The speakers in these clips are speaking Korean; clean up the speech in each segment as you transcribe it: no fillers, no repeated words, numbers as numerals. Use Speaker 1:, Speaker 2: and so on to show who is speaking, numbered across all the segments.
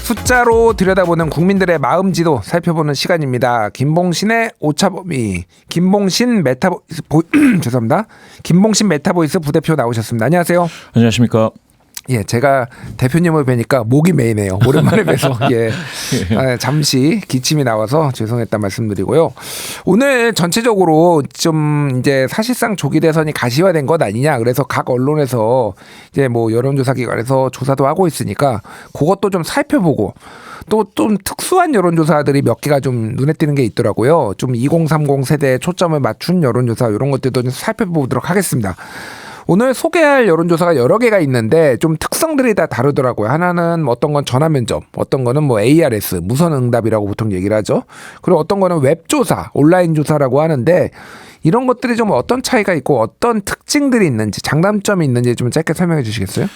Speaker 1: 숫자로 들여다보는 국민들의 마음지도 살펴보는 시간입니다. 김봉신의 오차범위, 김봉신 메타보이스 죄송합니다. 김봉신 메타보이스 부대표 나오셨습니다. 안녕하세요.
Speaker 2: 안녕하십니까.
Speaker 1: 예, 제가 대표님을 뵈니까 목이 메이네요. 오랜만에 뵈서 예, 잠시 기침이 나와서 죄송했다 말씀드리고요. 오늘 전체적으로 좀 이제 사실상 조기 대선이 가시화된 것 아니냐. 그래서 각 언론에서 이제 뭐 여론조사 기관에서 조사도 하고 있으니까 그것도 좀 살펴보고. 또 좀 특수한 여론조사들이 몇 개가 좀 눈에 띄는 게 있더라고요. 좀 2030 세대에 초점을 맞춘 여론조사 이런 것들도 좀 살펴보도록 하겠습니다. 오늘 소개할 여론조사가 여러 개가 있는데 좀 특성들이 다 다르더라고요. 하나는 어떤 건 전화면접, 어떤 거는 뭐 ARS, 무선응답이라고 보통 얘기를 하죠. 그리고 어떤 거는 웹조사, 온라인 조사라고 하는데 이런 것들이 좀 어떤 차이가 있고 어떤 특징들이 있는지, 장단점이 있는지 좀 짧게 설명해 주시겠어요?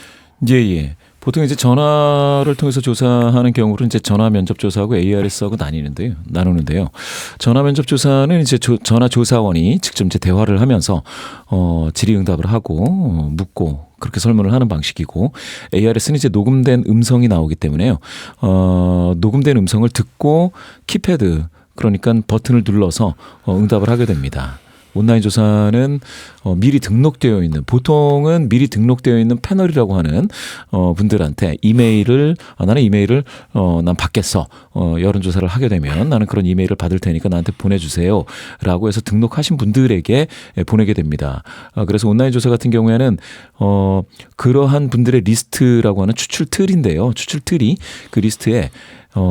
Speaker 2: 예. 보통 이제 전화를 통해서 조사하는 경우는 이제 전화 면접 조사하고 ARS하고 나누는데요. 전화 면접 조사는 이제 전화 조사원이 직접 이제 대화를 하면서 질의응답을 하고 묻고 그렇게 설문을 하는 방식이고, ARS는 이제 녹음된 음성이 나오기 때문에요. 녹음된 음성을 듣고 키패드, 그러니까 버튼을 눌러서 응답을 하게 됩니다. 온라인 조사는 미리 등록되어 있는, 보통은 미리 등록되어 있는 패널이라고 하는 분들한테 나는 이메일을 난 받겠어, 여론조사를 하게 되면 나는 그런 이메일을 받을 테니까 나한테 보내주세요 라고 해서 등록하신 분들에게 보내게 됩니다. 그래서 온라인 조사 같은 경우에는 그러한 분들의 리스트라고 하는 추출 틀인데요. 추출 틀이 그 리스트에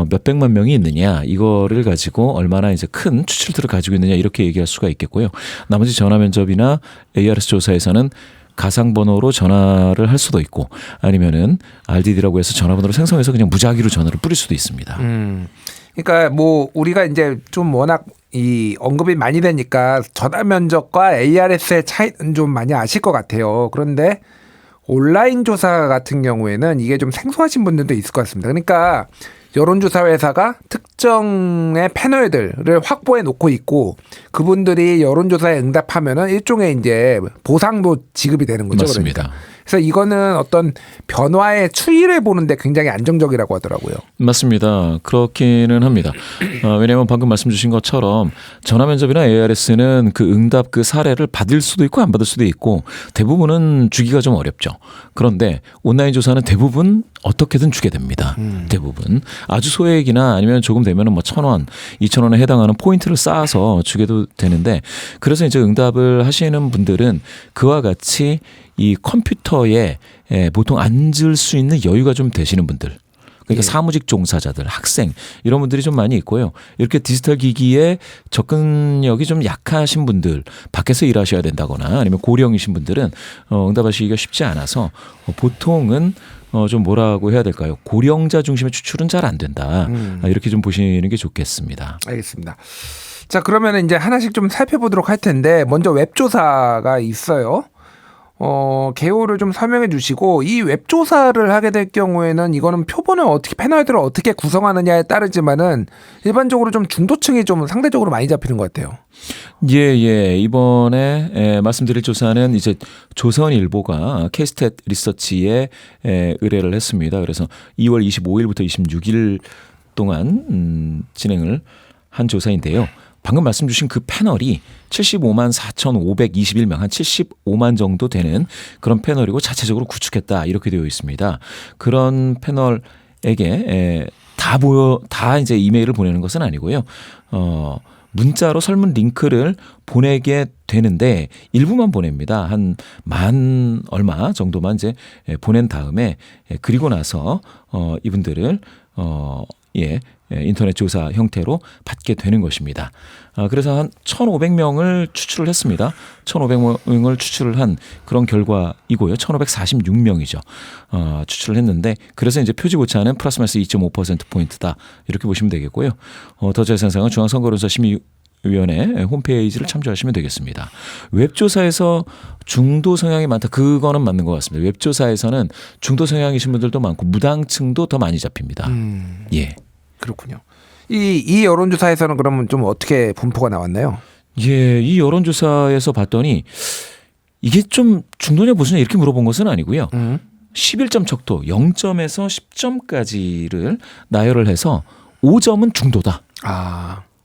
Speaker 2: 몇백만 명이 있느냐, 이거를 가지고 얼마나 이제 큰 추출틀을 가지고 있느냐, 이렇게 얘기할 수가 있겠고요. 나머지 전화 면접이나 ARS 조사에서는 가상번호로 전화를 할 수도 있고, 아니면은 RDD라고 해서 전화번호를 생성해서 그냥 무작위로 전화를 뿌릴 수도 있습니다.
Speaker 1: 그러니까 뭐 우리가 이제 좀 워낙 이 언급이 많이 되니까 전화 면접과 ARS의 차이는 좀 많이 아실 것 같아요. 그런데 온라인 조사 같은 경우에는 이게 좀 생소하신 분들도 있을 것 같습니다. 그러니까 여론조사 회사가 특정의 패널들을 확보해 놓고 있고, 그분들이 여론조사에 응답하면은 일종의 이제 보상도 지급이 되는 거죠.
Speaker 2: 맞습니다.
Speaker 1: 그러니까. 그래서 이거는 어떤 변화의 추이를 보는데 굉장히 안정적이라고 하더라고요.
Speaker 2: 맞습니다. 그렇기는 합니다. 왜냐하면 방금 말씀 주신 것처럼 전화면접이나 ARS는 그 응답 그 사례를 받을 수도 있고 안 받을 수도 있고, 대부분은 주기가 좀 어렵죠. 그런데 온라인 조사는 대부분 어떻게든 주게 됩니다. 대부분 아주 소액이나 아니면 조금 되면은 뭐 1,000원, 2,000원에 해당하는 포인트를 쌓아서 주게도 되는데, 그래서 이제 응답을 하시는 분들은 그와 같이 이 컴퓨터에 보통 앉을 수 있는 여유가 좀 되시는 분들, 그러니까 사무직 종사자들, 학생, 이런 분들이 좀 많이 있고요. 이렇게 디지털 기기에 접근력이 좀 약하신 분들, 밖에서 일하셔야 된다거나 아니면 고령이신 분들은 응답하시기가 쉽지 않아서 보통은 좀 뭐라고 해야 될까요? 고령자 중심의 추출은 잘 안 된다. 이렇게 좀 보시는 게 좋겠습니다.
Speaker 1: 알겠습니다. 자, 그러면 이제 하나씩 좀 살펴보도록 할 텐데, 먼저 웹조사가 있어요. 개요를 좀 설명해 주시고, 이 웹조사를 하게 될 경우에는 이거는 표본을 어떻게, 패널들을 어떻게 구성하느냐에 따르지만은 일반적으로 좀 중도층이 좀 상대적으로 많이 잡히는 것 같아요.
Speaker 2: 예. 이번에 말씀드릴 조사는 이제 조선일보가 K스탯 리서치에 의뢰를 했습니다. 그래서 2월 25일부터 26일 동안 진행을 한 조사인데요. 방금 말씀 주신 그 패널이 75만 4,521명, 한 75만 정도 되는 그런 패널이고 자체적으로 구축했다, 이렇게 되어 있습니다. 그런 패널에게 다 이제 이메일을 보내는 것은 아니고요. 문자로 설문 링크를 보내게 되는데 일부만 보냅니다. 한 10,000 얼마 정도만 이제 보낸 다음에, 그리고 나서 이분들을 인터넷 조사 형태로 받게 되는 것입니다. 그래서 한 1,500명을 추출을 했습니다. 1,500명을 추출을 한 그런 결과이고요. 1,546명이죠. 추출을 했는데, 그래서 이제 표지 오차는 플러스 마이너스 2.5%포인트다, 이렇게 보시면 되겠고요. 더 자세한 사항은 중앙선거론사 심의위원회 홈페이지를 참조하시면 되겠습니다. 웹조사에서 중도 성향이 많다, 그거는 맞는 것 같습니다. 웹조사에서는 중도 성향이신 분들도 많고 무당층도 더 많이 잡힙니다. 예.
Speaker 1: 그렇군요. 이 여론조사에서는 그러면 좀 어떻게 분포가 나왔나요?
Speaker 2: 예, 이 여론조사에서 봤더니 이게 좀 중도냐 보수냐 이렇게 물어본 것은 아니고요. 11점 척도 0점에서 10점까지를 나열을 해서 5점은 중도다.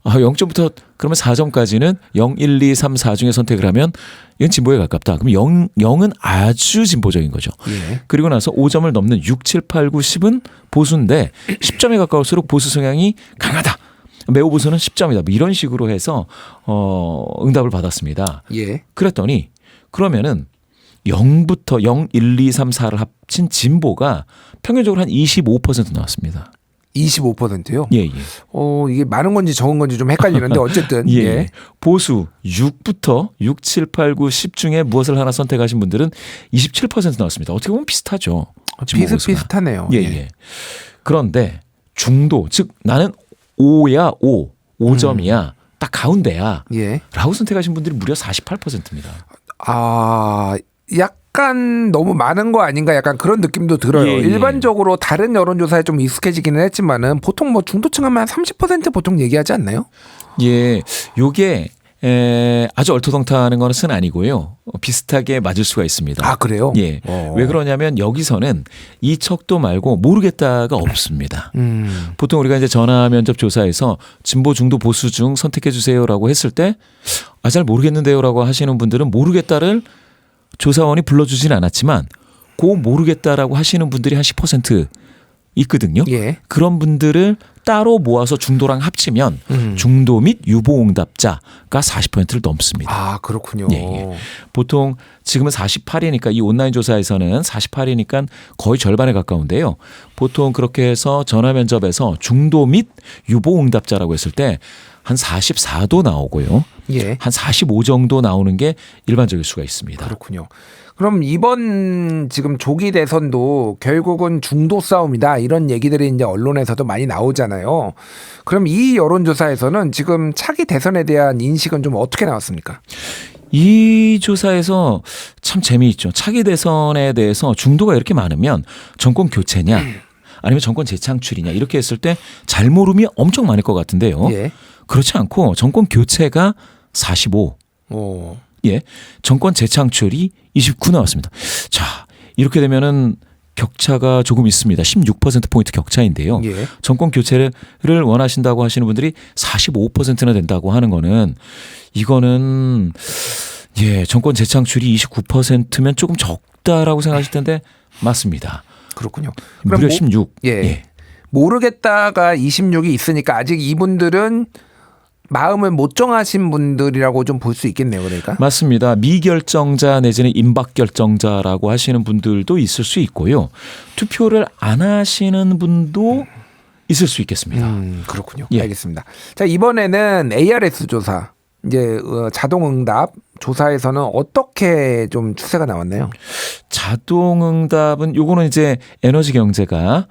Speaker 2: 0점부터 그러면 4점까지는 0, 1, 2, 3, 4 중에 선택을 하면 이건 진보에 가깝다. 그럼 0은 아주 진보적인 거죠.
Speaker 1: 예.
Speaker 2: 그리고 나서 5점을 넘는 6, 7, 8, 9, 10은 보수인데 10점에 가까울수록 보수 성향이 강하다. 매우 보수는 10점이다. 뭐 이런 식으로 해서 응답을 받았습니다.
Speaker 1: 예.
Speaker 2: 그랬더니 그러면은 0부터 0, 1, 2, 3, 4를 합친 진보가 평균적으로 한 25% 나왔습니다.
Speaker 1: 25%요?
Speaker 2: 예, 예.
Speaker 1: 이게 많은 건지 적은 건지 좀 헷갈리는데 어쨌든
Speaker 2: 예.
Speaker 1: 예.
Speaker 2: 보수 6부터 6, 7, 8, 9, 10 중에 무엇을 하나 선택하신 분들은 27% 나왔습니다. 어떻게 보면 비슷하죠.
Speaker 1: 비슷하네요.
Speaker 2: 예, 예. 그런데 중도, 즉 나는 5야 5점이야. 딱 가운데야.
Speaker 1: 예.
Speaker 2: 라고 선택하신 분들이 무려 48%입니다.
Speaker 1: 약간 너무 많은 거 아닌가 약간 그런 느낌도 들어요.
Speaker 2: 예, 예.
Speaker 1: 일반적으로 다른 여론조사에 좀 익숙해지기는 했지만은 보통 뭐 중도층 하면 한 30% 보통 얘기하지 않나요?
Speaker 2: 예, 요게 아주 얼토당타하는 것은 아니고요. 비슷하게 맞을 수가 있습니다.
Speaker 1: 그래요?
Speaker 2: 예. 왜 그러냐면 여기서는 이 척도 말고 모르겠다가 없습니다. 보통 우리가 이제 전화 면접 조사에서 진보, 중도, 보수 중 선택해 주세요라고 했을 때 잘 모르겠는데요라고 하시는 분들은 모르겠다를 조사원이 불러주진 않았지만 그 모르겠다라고 하시는 분들이 한 10% 있거든요.
Speaker 1: 예.
Speaker 2: 그런 분들을 따로 모아서 중도랑 합치면 중도 및 유보응답자가 40%를 넘습니다.
Speaker 1: 그렇군요.
Speaker 2: 예, 예. 보통 지금은 48이니까 이 온라인 조사에서는 48이니까 거의 절반에 가까운데요. 보통 그렇게 해서 전화 면접에서 중도 및 유보응답자라고 했을 때 한 44도 나오고요.
Speaker 1: 예.
Speaker 2: 한 45 정도 나오는 게 일반적일 수가 있습니다.
Speaker 1: 그렇군요. 그럼 이번 지금 조기 대선도 결국은 중도 싸움이다 이런 얘기들이 이제 언론에서도 많이 나오잖아요. 그럼 이 여론조사에서는 지금 차기 대선에 대한 인식은 좀 어떻게 나왔습니까?
Speaker 2: 이 조사에서 참 재미있죠. 차기 대선에 대해서 중도가 이렇게 많으면 정권 교체냐 아니면 정권 재창출이냐 이렇게 했을 때 잘 모름이 엄청 많을 것 같은데요.
Speaker 1: 예.
Speaker 2: 그렇지 않고 정권 교체가 45. 예. 정권 재창출이 29 나왔습니다. 자, 이렇게 되면은 격차가 조금 있습니다. 16%포인트 격차인데요.
Speaker 1: 예.
Speaker 2: 정권 교체를 원하신다고 하시는 분들이 45%나 된다고 하는 거는 이거는 정권 재창출이 29%면 조금 적다라고 생각하실 텐데 맞습니다.
Speaker 1: 그렇군요.
Speaker 2: 무려 16.
Speaker 1: 예. 모르겠다가 26이 있으니까 아직 이분들은 마음을 못 정하신 분들이라고 좀 볼 수 있겠네요. 그러니까.
Speaker 2: 맞습니다. 미결정자 내지는 임박결정자라고 하시는 분들도 있을 수 있고요. 투표를 안 하시는 분도 있을 수 있겠습니다.
Speaker 1: 그렇군요.
Speaker 2: 예.
Speaker 1: 알겠습니다. 자, 이번에는 ARS 조사 이제 자동응답 조사에서는 어떻게 좀 추세가 나왔나요?
Speaker 2: 자동응답은 요거는 이제 에너지경제가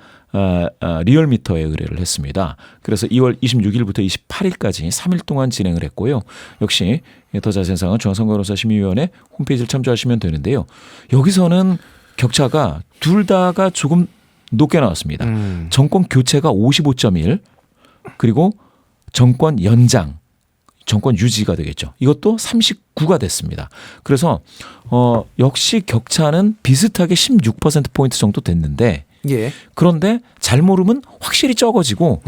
Speaker 2: 리얼미터에 의뢰를 했습니다. 그래서 2월 26일부터 28일까지 3일 동안 진행을 했고요. 역시 더 자세한 사항은 중앙선거여론조사심의위원회 홈페이지를 참조하시면 되는데요. 여기서는 격차가 둘 다가 조금 높게 나왔습니다. 정권 교체가 55.1 그리고 정권 연장 정권 유지가 되겠죠. 이것도 39가 됐습니다. 그래서 역시 격차는 비슷하게 16%포인트 정도 됐는데
Speaker 1: 예.
Speaker 2: 그런데 잘 모르면 확실히 적어지고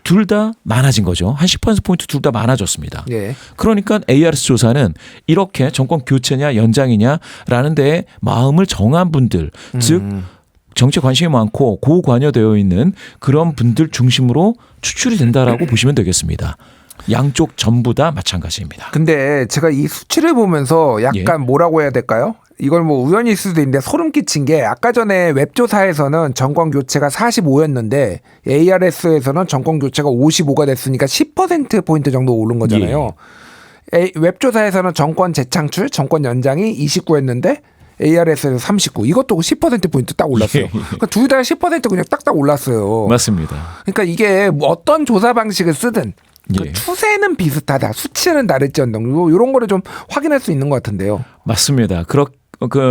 Speaker 2: 둘 다 많아진 거죠. 한 10%포인트 둘 다 많아졌습니다.
Speaker 1: 예.
Speaker 2: 그러니까 ARS 조사는 이렇게 정권 교체냐 연장이냐라는 데에 마음을 정한 분들 즉 정치에 관심이 많고 고관여되어 있는 그런 분들 중심으로 추출이 된다라고 보시면 되겠습니다. 양쪽 전부 다 마찬가지입니다.
Speaker 1: 근데 제가 이 수치를 보면서 약간 뭐라고 해야 될까요? 이걸 뭐 우연일 수도 있는데 소름 끼친 게 아까 전에 웹조사에서는 정권 교체가 45였는데 ARS에서는 정권 교체가 55가 됐으니까 10%포인트 정도 오른 거잖아요. 웹조사에서는 정권 재창출, 정권 연장이 29였는데 ARS에서 39. 이것도 10%포인트 딱 올랐어요. 그러니까 둘 다 10% 그냥 딱딱 올랐어요.
Speaker 2: 맞습니다.
Speaker 1: 그러니까 이게 어떤 조사 방식을 쓰든 그 추세는 비슷하다. 수치는 다를지언정 이런 거를 좀 확인할 수 있는 것 같은데요.
Speaker 2: 맞습니다.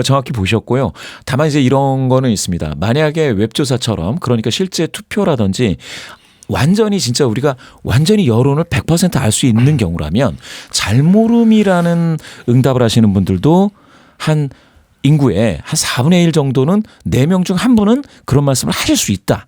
Speaker 2: 정확히 보셨고요. 다만 이제 이런 거는 있습니다. 만약에 웹조사처럼 그러니까 실제 투표라든지 완전히 진짜 우리가 완전히 여론을 100% 알 수 있는 경우라면 잘모름이라는 응답을 하시는 분들도 한 인구의 한 4분의 1 정도는 4명 중 한 분은 그런 말씀을 하실 수 있다.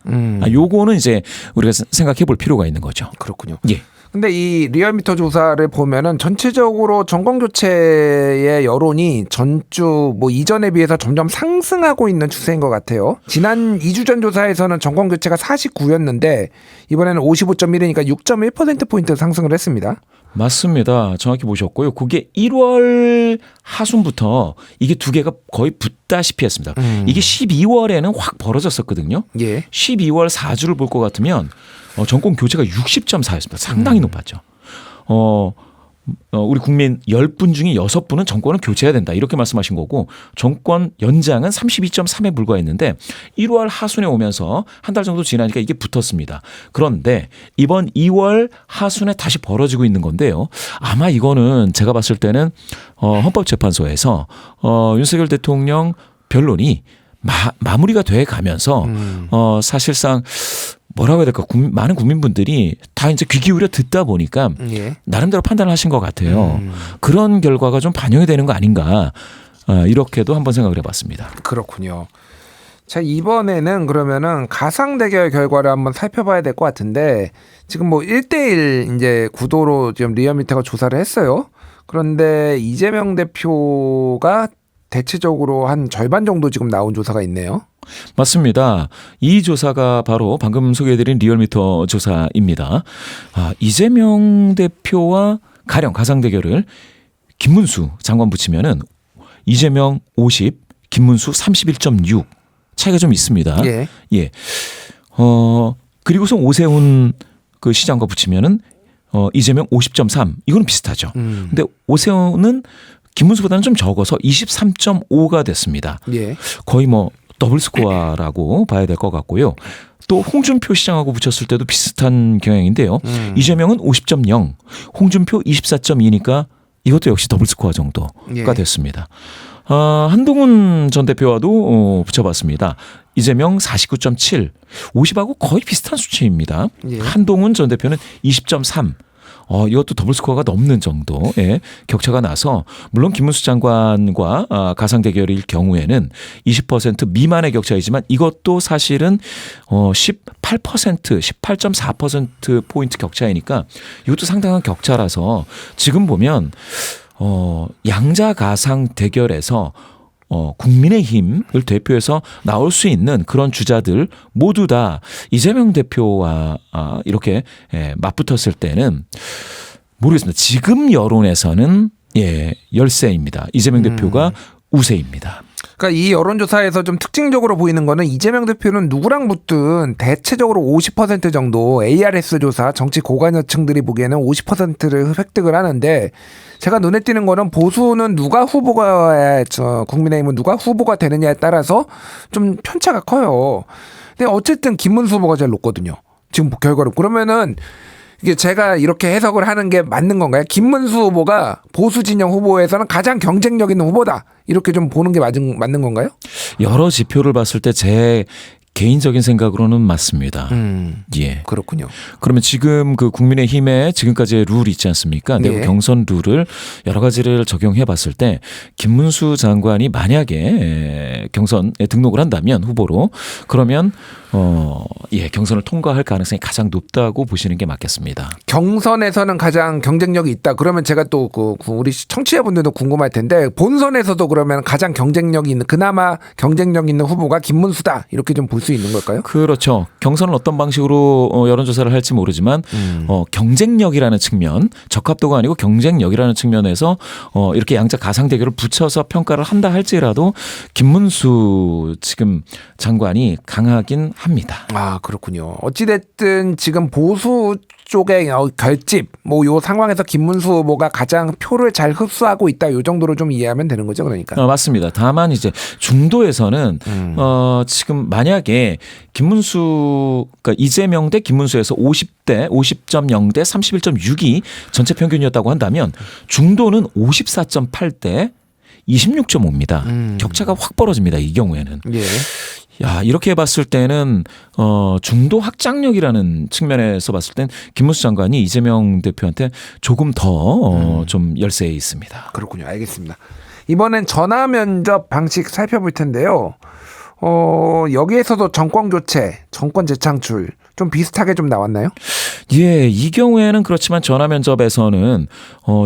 Speaker 2: 요거는 이제 우리가 생각해 볼 필요가 있는 거죠.
Speaker 1: 그렇군요.
Speaker 2: 예.
Speaker 1: 근데 이 리얼미터 조사를 보면은 전체적으로 정권 교체의 여론이 전주 뭐 이전에 비해서 점점 상승하고 있는 추세인 것 같아요. 지난 2주 전 조사에서는 정권 교체가 49였는데 이번에는 55.1이니까 6.1%포인트 상승을 했습니다.
Speaker 2: 맞습니다. 정확히 보셨고요. 그게 1월 하순부터 이게 두 개가 거의 붙다시피 했습니다. 이게 12월에는 확 벌어졌었거든요.
Speaker 1: 예.
Speaker 2: 12월 4주를 볼 것 같으면 정권 교체가 60.4였습니다. 상당히 높았죠. 우리 국민 10분 중에 6분은 정권을 교체해야 된다. 이렇게 말씀하신 거고 정권 연장은 32.3에 불과했는데 1월 하순에 오면서 한 달 정도 지나니까 이게 붙었습니다. 그런데 이번 2월 하순에 다시 벌어지고 있는 건데요. 아마 이거는 제가 봤을 때는 헌법재판소에서 윤석열 대통령 변론이 마무리가 돼 가면서 사실상 뭐라고 해야 될까? 많은 국민분들이 다 이제 귀 기울여 듣다 보니까
Speaker 1: 예.
Speaker 2: 나름대로 판단을 하신 것 같아요. 그런 결과가 좀 반영이 되는 거 아닌가 이렇게도 한번 생각을 해봤습니다.
Speaker 1: 그렇군요. 자, 이번에는 그러면은 가상 대결 결과를 한번 살펴봐야 될 것 같은데 지금 뭐 1대1 이제 구도로 지금 리얼미터가 조사를 했어요. 그런데 이재명 대표가 대체적으로 한 절반 정도 지금 나온 조사가 있네요.
Speaker 2: 맞습니다. 이 조사가 바로 방금 소개해드린 리얼미터 조사입니다. 이재명 대표와 가령 가상 대결을 김문수 장관 붙이면은 이재명 50, 김문수 31.6 차이가 좀 있습니다.
Speaker 1: 예.
Speaker 2: 예. 그리고서 오세훈 그 시장과 붙이면은 이재명 50.3 이거는 비슷하죠. 근데 오세훈은 김문수보다는 좀 적어서 23.5가 됐습니다.
Speaker 1: 예.
Speaker 2: 거의 뭐 더블 스코어라고 봐야 될 것 같고요. 또 홍준표 시장하고 붙였을 때도 비슷한 경향인데요. 이재명은 50.0, 홍준표 24.2니까 이것도 역시 더블 스코어 정도가
Speaker 1: 예.
Speaker 2: 됐습니다. 한동훈 전 대표와도 붙여봤습니다. 이재명 49.7, 50하고 거의 비슷한 수치입니다.
Speaker 1: 예.
Speaker 2: 한동훈 전 대표는 20.3. 이것도 더블 스코어가 넘는 정도의 격차가 나서 물론 김문수 장관과 가상 대결일 경우에는 20% 미만의 격차이지만 이것도 사실은 18% 포인트 격차이니까 이것도 상당한 격차라서 지금 보면 양자 가상 대결에서 국민의힘을 대표해서 나올 수 있는 그런 주자들 모두 다 이재명 대표와 이렇게 맞붙었을 때는 모르겠습니다. 지금 여론에서는 열세입니다. 이재명 대표가 우세입니다.
Speaker 1: 그러니까 이 여론조사에서 좀 특징적으로 보이는 거는 이재명 대표는 누구랑 붙든 대체적으로 50% 정도 ARS 조사 정치 고관여층들이 보기에는 50%를 획득을 하는데 제가 눈에 띄는 거는 보수는 누가 후보가 국민의힘은 누가 후보가 되느냐에 따라서 좀 편차가 커요. 근데 어쨌든 김문수 후보가 제일 높거든요. 지금 결과로. 그러면은 이게 제가 이렇게 해석을 하는 게 맞는 건가요? 김문수 후보가 보수 진영 후보에서는 가장 경쟁력 있는 후보다. 이렇게 좀 보는 게 맞는 건가요?
Speaker 2: 여러 지표를 봤을 때 제 개인적인 생각으로는 맞습니다. 예.
Speaker 1: 그렇군요.
Speaker 2: 그러면 지금 그 국민의힘의 지금까지의 룰이 있지 않습니까? 내부
Speaker 1: 네.
Speaker 2: 경선 룰을 여러 가지를 적용해 봤을 때 김문수 장관이 만약에 경선에 등록을 한다면 후보로 그러면 경선을 통과할 가능성이 가장 높다고 보시는 게 맞겠습니다.
Speaker 1: 경선에서는 가장 경쟁력이 있다. 그러면 제가 또 우리 청취자분들도 궁금할 텐데 본선에서도 그러면 가장 경쟁력이 있는 그나마 경쟁력 있는 후보가 김문수다. 이렇게 좀 볼 수 있는 걸까요?
Speaker 2: 그렇죠. 경선을 어떤 방식으로 여론조사를 할지 모르지만 경쟁력이라는 측면, 적합도가 아니고 경쟁력이라는 측면에서 이렇게 양자 가상 대결을 붙여서 평가를 한다 할지라도 김문수 지금 장관이 강하긴 합니다.
Speaker 1: 아, 그렇군요. 어찌됐든 지금 보수 쪽의 결집 뭐 요 상황에서 김문수 후보가 가장 표를 잘 흡수하고 있다. 요 정도로 좀 이해하면 되는 거죠, 그러니까.
Speaker 2: 맞습니다. 다만 이제 중도에서는 지금 만약에 김문수 그러니까 이재명 대 김문수에서 50대 50.0대 31.6이 전체 평균이었다고 한다면 중도는 54.8대 26.5입니다. 격차가 확 벌어집니다. 이 경우에는.
Speaker 1: 예.
Speaker 2: 야, 이렇게 봤을 때는 중도 확장력이라는 측면에서 봤을 땐 김문수 장관이 이재명 대표한테 조금 더 좀 열세에 있습니다.
Speaker 1: 그렇군요. 알겠습니다. 이번엔 전화 면접 방식 살펴볼 텐데요. 여기에서도 정권 교체, 정권 재창출 좀 비슷하게 좀 나왔나요?
Speaker 2: 예, 이 경우에는 그렇지만 전화 면접에서는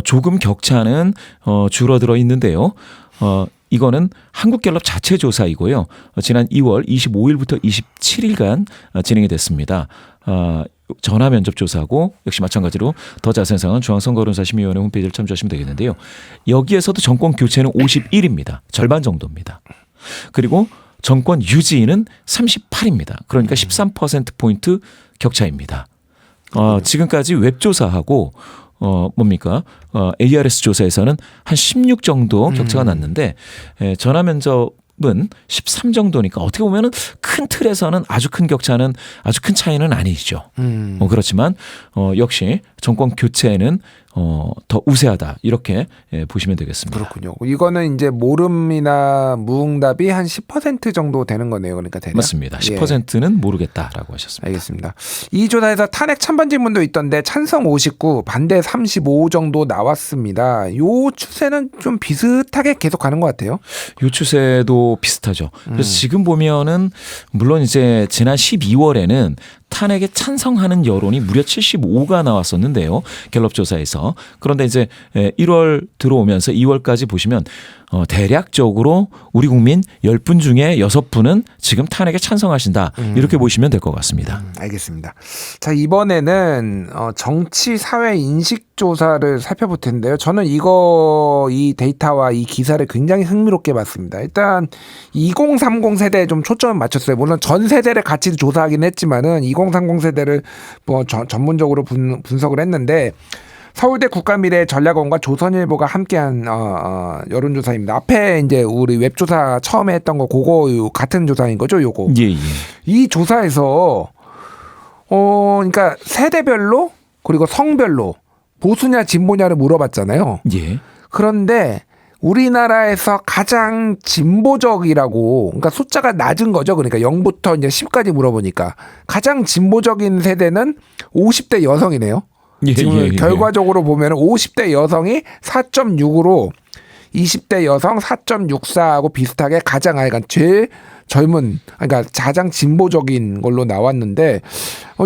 Speaker 2: 조금 격차는 줄어들어 있는데요. 이거는 한국갤럽 자체 조사이고요. 지난 2월 25일부터 27일간 진행이 됐습니다. 전화 면접 조사고 역시 마찬가지로 더 자세한 사항은 중앙선거론사심의위원회 홈페이지를 참조하시면 되겠는데요. 여기에서도 정권 교체는 51입니다. 절반 정도입니다. 그리고 정권 유지는 38입니다. 그러니까 13%포인트 격차입니다. 지금까지 웹조사하고 뭡니까? ARS 조사에서는 한 16 정도 격차가 났는데 전화 면접은 13 정도니까 어떻게 보면은 큰 틀에서는 아주 큰 격차는 아주 큰 차이는 아니죠. 그렇지만 역시 정권 교체는 더 우세하다 이렇게 보시면 되겠습니다.
Speaker 1: 그렇군요. 이거는 이제 모름이나 무응답이 한 10% 정도 되는 거네요. 그러니까 대략.
Speaker 2: 맞습니다. 10%는 모르겠다라고 하셨습니다.
Speaker 1: 알겠습니다. 이 조사에서 탄핵 찬반 질문도 있던데 찬성 59, 반대 35 정도 나왔습니다. 요 추세는 좀 비슷하게 계속 가는 것 같아요.
Speaker 2: 요 추세도 비슷하죠. 그래서 지금 보면은 물론 이제 지난 12월에는 탄핵에 찬성하는 여론이 무려 75가 나왔었는데요. 갤럽 조사에서. 그런데 이제 1월 들어오면서 2월까지 보시면 대략적으로 우리 국민 10분 중에 6분은 지금 탄핵에 찬성하신다. 이렇게 보시면 될 것 같습니다.
Speaker 1: 알겠습니다. 자, 이번에는 정치 사회 인식 조사를 살펴볼 텐데요. 저는 이 데이터와 이 기사를 굉장히 흥미롭게 봤습니다. 일단 2030 세대에 좀 초점을 맞췄어요. 물론 전 세대를 같이 조사하긴 했지만은 2030 세대를 뭐 전문적으로 분석을 했는데 서울대 국가미래전략원과 조선일보가 함께한 여론조사입니다. 앞에 이제 우리 웹조사 처음에 했던 거 그거 같은 조사인 거죠, 요거.
Speaker 2: 예.
Speaker 1: 이 조사에서 그러니까 세대별로 그리고 성별로 보수냐 진보냐를 물어봤잖아요.
Speaker 2: 예.
Speaker 1: 그런데 우리나라에서 가장 진보적이라고, 그러니까 숫자가 낮은 거죠. 그러니까 0부터 이제 10까지 물어보니까 가장 진보적인 세대는 50대 여성이네요. 지금 결과적으로 보면 50대 여성이 4.6으로 20대 여성 4.64하고 비슷하게 가장 그러니까 제일 젊은, 그러니까 가장 진보적인 걸로 나왔는데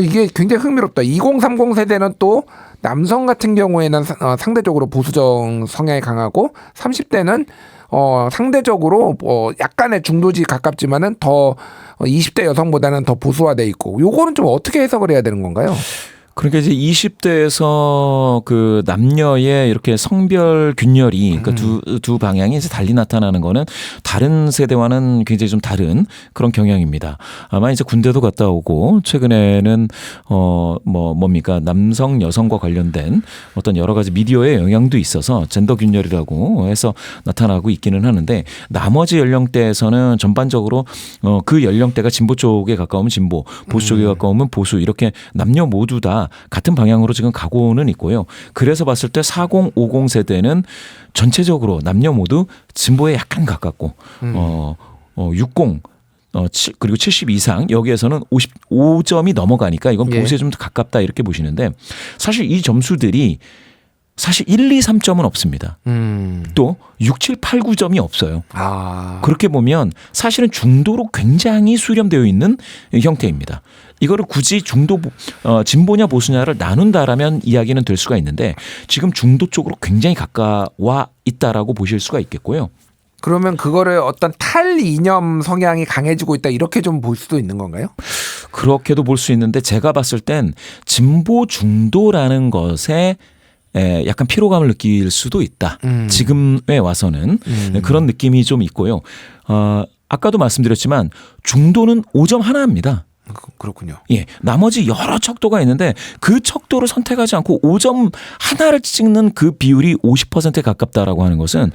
Speaker 1: 이게 굉장히 흥미롭다. 2030 세대는 또 남성 같은 경우에는 상대적으로 보수적 성향이 강하고 30대는 상대적으로 약간의 중도지 가깝지만은 더 20대 여성보다는 더 보수화돼 있고, 요거는 좀 어떻게 해석을 해야 되는 건가요?
Speaker 2: 그러니까 이제 20대에서 그 남녀의 이렇게 성별 균열이 그러니까 두 방향이 이제 달리 나타나는 거는 다른 세대와는 굉장히 좀 다른 그런 경향입니다. 아마 이제 군대도 갔다 오고 최근에는 뭡니까 남성 여성과 관련된 어떤 여러 가지 미디어의 영향도 있어서 젠더 균열이라고 해서 나타나고 있기는 하는데, 나머지 연령대에서는 전반적으로 그 연령대가 진보 쪽에 가까우면 진보, 보수 쪽에 가까우면 보수, 이렇게 남녀 모두 다 같은 방향으로 지금 가고는 있고요. 그래서 봤을 때 40, 50 세대는 전체적으로 남녀 모두 진보에 약간 가깝고 60 그리고 70 이상 여기에서는 55점이 넘어가니까 이건 보수에 좀 더 가깝다 이렇게 보시는데, 사실 이 점수들이 사실 1, 2, 3점은 없습니다. 또 6, 7, 8, 9점이 없어요. 그렇게 보면 사실은 중도로 굉장히 수렴되어 있는 형태입니다. 이거를 굳이 중도 진보냐 보수냐를 나눈다라면 이야기는 될 수가 있는데, 지금 중도 쪽으로 굉장히 가까워 있다라고 보실 수가 있겠고요.
Speaker 1: 그러면 그거를 어떤 탈이념 성향이 강해지고 있다 이렇게 좀 볼 수도 있는 건가요?
Speaker 2: 그렇게도 볼 수 있는데, 제가 봤을 땐 진보 중도라는 것에 약간 피로감을 느낄 수도 있다. 지금에 와서는 그런 느낌이 좀 있고요. 아까도 말씀드렸지만 중도는 5점 하나입니다.
Speaker 1: 그렇군요.
Speaker 2: 예, 나머지 여러 척도가 있는데 그 척도를 선택하지 않고 5점 하나를 찍는 그 비율이 50%에 가깝다라고 하는 것은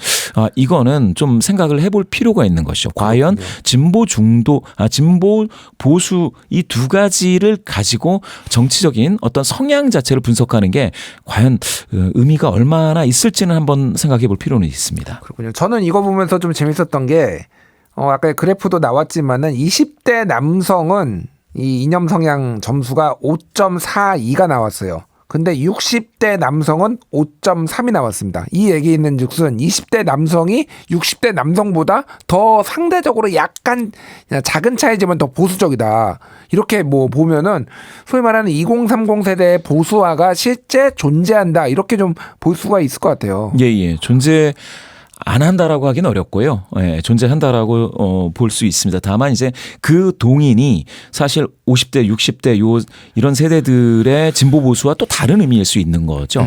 Speaker 2: 이거는 좀 생각을 해볼 필요가 있는 것이죠. 과연 진보 중도, 진보 보수 이 두 가지를 가지고 정치적인 어떤 성향 자체를 분석하는 게 과연 의미가 얼마나 있을지는 한번 생각해 볼 필요는 있습니다.
Speaker 1: 그렇군요. 저는 이거 보면서 좀 재밌었던 게 아까 그래프도 나왔지만은 20대 남성은 이 이념 성향 점수가 5.42가 나왔어요. 근데 60대 남성은 5.3이 나왔습니다. 이 얘기는 즉슨 20대 남성이 60대 남성보다 더 상대적으로 약간 작은 차이지만 더 보수적이다. 이렇게 뭐 보면은 소위 말하는 2030 세대의 보수화가 실제 존재한다. 이렇게 좀 볼 수가 있을 것 같아요.
Speaker 2: 예. 존재 안 한다라고 하긴 어렵고요. 예, 존재한다라고 볼 수 있습니다. 다만 이제 그 동인이 사실 50대, 60대 이런 세대들의 진보 보수와 또 다른 의미일 수 있는 거죠.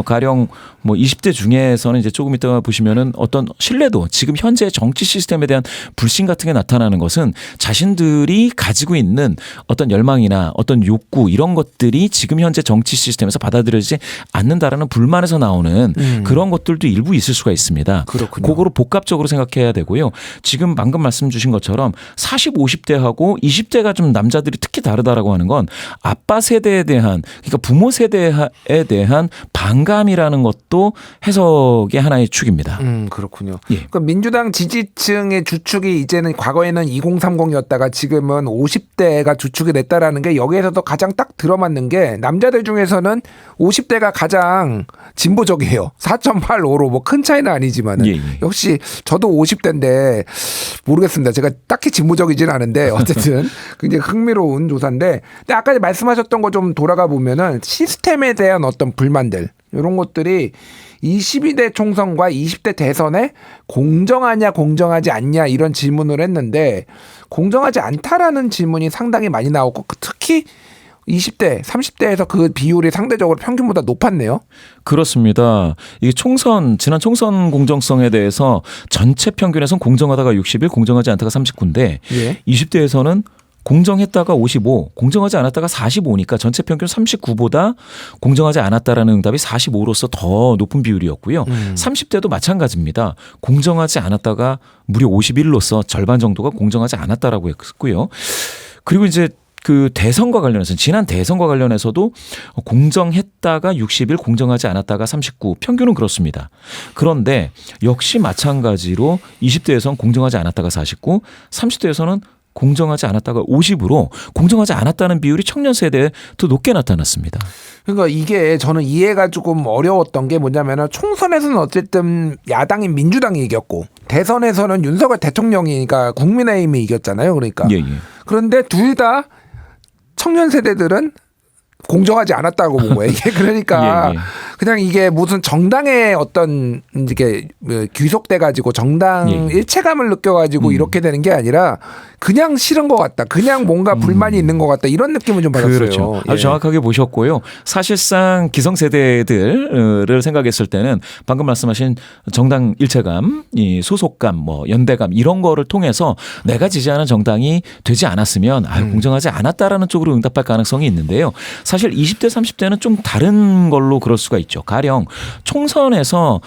Speaker 2: 가령 뭐 20대 중에서는 이제 조금 이따가 보시면은 어떤 신뢰도 지금 현재 정치 시스템에 대한 불신 같은 게 나타나는 것은 자신들이 가지고 있는 어떤 열망이나 어떤 욕구 이런 것들이 지금 현재 정치 시스템에서 받아들여지지 않는다라는 불만에서 나오는 그런 것들도 일부 있을 수가 있습니다.
Speaker 1: 그렇군요.
Speaker 2: 그거를 복합적으로 생각해야 되고요. 지금 방금 말씀 주신 것처럼 40, 50대하고 20대가 좀 남자들이 특히 다르다라고 하는 건 아빠 세대에 대한 그러니까 부모 세대에 대한 반감이라는 것도 해석의 하나의 축입니다.
Speaker 1: 그렇군요.
Speaker 2: 예.
Speaker 1: 그러니까 민주당 지지층의 주축이 이제는 과거에는 2030이었다가 지금은 50대가 주축이 됐다라는 게 여기에서도 가장 딱 들어맞는 게 남자들 중에서는 50대가 가장 진보적이에요. 4.85로 뭐 큰 차이는 아니지만은
Speaker 2: 예.
Speaker 1: 역시 저도 50대인데 모르겠습니다. 제가 딱히 진보적이진 않은데 어쨌든 굉장히 흥미로운 조사인데 근데 아까 말씀하셨던 거 좀 돌아가 보면은 시스템에 대한 어떤 불만들 이런 것들이 22대 총선과 20대 대선에 공정하냐 공정하지 않냐 이런 질문을 했는데 공정하지 않다라는 질문이 상당히 많이 나오고 특히 20대, 30대에서 그 비율이 상대적으로 평균보다 높았네요.
Speaker 2: 그렇습니다. 이게 지난 총선 공정성에 대해서 전체 평균에선 공정하다가 61, 공정하지 않다가 39인데
Speaker 1: 예.
Speaker 2: 20대에서는 공정했다가 55, 공정하지 않았다가 45니까 전체 평균 39보다 공정하지 않았다라는 응답이 45로서 더 높은 비율이었고요. 30대도 마찬가지입니다. 공정하지 않았다가 무려 51로서 절반 정도가 공정하지 않았다라고 했고요. 그리고 이제 그 대선과 관련해서 지난 대선과 관련해서도 공정했다가 61, 공정하지 않았다가 39 평균은 그렇습니다. 그런데 역시 마찬가지로 20대에서는 공정하지 않았다가 49, 30대에서는 공정하지 않았다가 50으로 공정하지 않았다는 비율이 청년 세대에 더 높게 나타났습니다.
Speaker 1: 그러니까 이게 저는 이해가 조금 어려웠던 게 뭐냐면은 총선에서는 어쨌든 야당인 민주당이 이겼고 대선에서는 윤석열 대통령이니까 국민의힘이 이겼잖아요. 그러니까
Speaker 2: 예.
Speaker 1: 그런데 둘 다 청년 세대들은 공정하지 않았다고 본 거예요. 이게 그러니까
Speaker 2: 예.
Speaker 1: 그냥 이게 무슨 정당의 어떤 이게 귀속돼 가지고 정당 일체감을 느껴 가지고 이렇게 되는 게 아니라 그냥 싫은 것 같다. 그냥 뭔가 불만이 있는 것 같다. 이런 느낌을 좀 받았어요.
Speaker 2: 그렇죠. 아주 정확하게 보셨고요. 사실상 기성세대들을 생각했을 때는 방금 말씀하신 정당 일체감, 이 소속감, 뭐 연대감 이런 거를 통해서 내가 지지하는 정당이 되지 않았으면 공정하지 않았다라는 쪽으로 응답할 가능성이 있는데요. 사실 20대, 30대는 좀 다른 걸로 그럴 수가 있죠. 가령 총선에서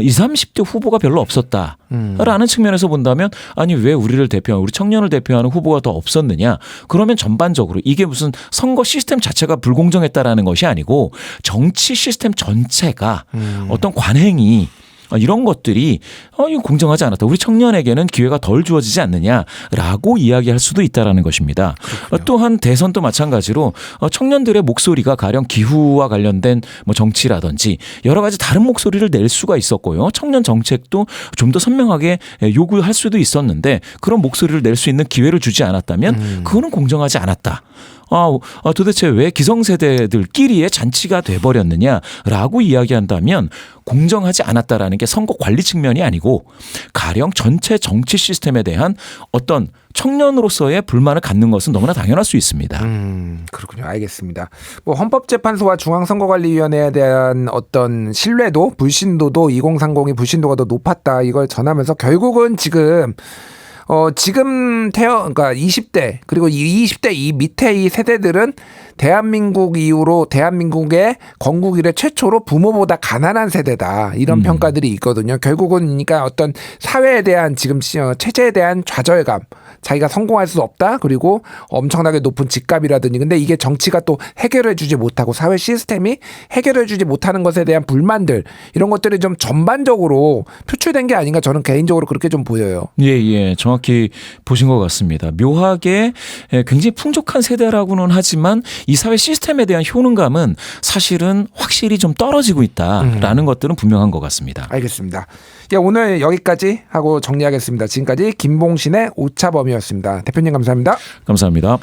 Speaker 2: 20, 30대 후보가 별로 없었다라는 측면에서 본다면 아니 왜 우리를 대표하는 우리 청년을 대표하는 후보가 더 없었느냐. 그러면 전반적으로 이게 무슨 선거 시스템 자체가 불공정했다라는 것이 아니고 정치 시스템 전체가 어떤 관행이 이런 것들이 이거 공정하지 않았다. 우리 청년에게는 기회가 덜 주어지지 않느냐라고 이야기할 수도 있다라는 것입니다. 또한 대선도 마찬가지로 청년들의 목소리가 가령 기후와 관련된 뭐 정치라든지 여러 가지 다른 목소리를 낼 수가 있었고요. 청년 정책도 좀 더 선명하게 요구할 수도 있었는데 그런 목소리를 낼 수 있는 기회를 주지 않았다면 그거는 공정하지 않았다. 도대체 왜 기성세대들끼리의 잔치가 돼버렸느냐라고 이야기한다면 공정하지 않았다라는 게 선거 관리 측면이 아니고 가령 전체 정치 시스템에 대한 어떤 청년으로서의 불만을 갖는 것은 너무나 당연할 수 있습니다.
Speaker 1: 그렇군요. 알겠습니다. 뭐 헌법재판소와 중앙선거관리위원회에 대한 어떤 신뢰도, 불신도도 2030이 불신도가 더 높았다. 이걸 전하면서 결국은 지금 그러니까 20대 그리고 20대 이 밑에 이 세대들은 대한민국 이후로 대한민국의 건국 이래 최초로 부모보다 가난한 세대다 이런 평가들이 있거든요. 결국은 그러니까 어떤 사회에 대한 지금 체제에 대한 좌절감, 자기가 성공할 수 없다 그리고 엄청나게 높은 집값이라든지 근데 이게 정치가 또 해결해주지 못하고 사회 시스템이 해결해주지 못하는 것에 대한 불만들 이런 것들이 좀 전반적으로 표출된 게 아닌가 저는 개인적으로 그렇게 좀 보여요.
Speaker 2: 예, 정확히 보신 것 같습니다. 묘하게 굉장히 풍족한 세대라고는 하지만 이 사회 시스템에 대한 효능감은 사실은 확실히 좀 떨어지고 있다라는 것들은 분명한 것 같습니다.
Speaker 1: 알겠습니다. 예, 오늘 여기까지 하고 정리하겠습니다. 지금까지 김봉신의 오차범위였습니다. 대표님 감사합니다.
Speaker 2: 감사합니다.